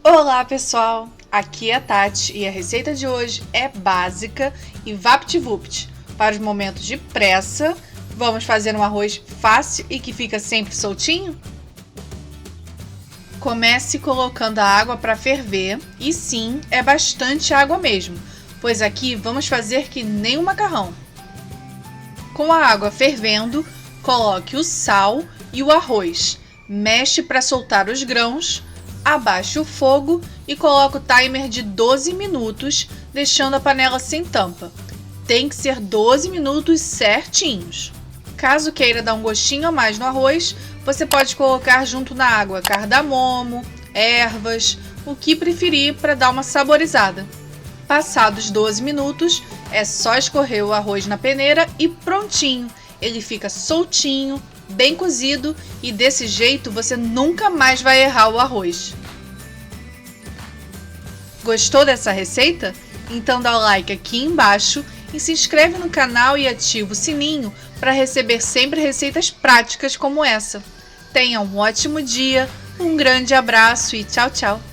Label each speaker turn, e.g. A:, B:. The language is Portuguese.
A: Olá pessoal, aqui é a Tati e a receita de hoje é básica e vapt-vupt. Para os momentos de pressa, vamos fazer um arroz fácil e que fica sempre soltinho? Comece colocando a água para ferver e sim, é bastante água mesmo, pois aqui vamos fazer que nem um macarrão. Com a água fervendo, coloque o sal e o arroz, mexe para soltar os grãos. Abaixe o fogo e coloque o timer de 12 minutos, deixando a panela sem tampa. Tem que ser 12 minutos certinhos. Caso queira dar um gostinho a mais no arroz, você pode colocar junto na água cardamomo, ervas, o que preferir para dar uma saborizada. Passados 12 minutos, é só escorrer o arroz na peneira e prontinho. Ele fica soltinho, bem cozido e desse jeito você nunca mais vai errar o arroz. Gostou dessa receita? Então dá o like aqui embaixo e se inscreve no canal e ativa o sininho para receber sempre receitas práticas como essa. Tenha um ótimo dia, um grande abraço e tchau, tchau!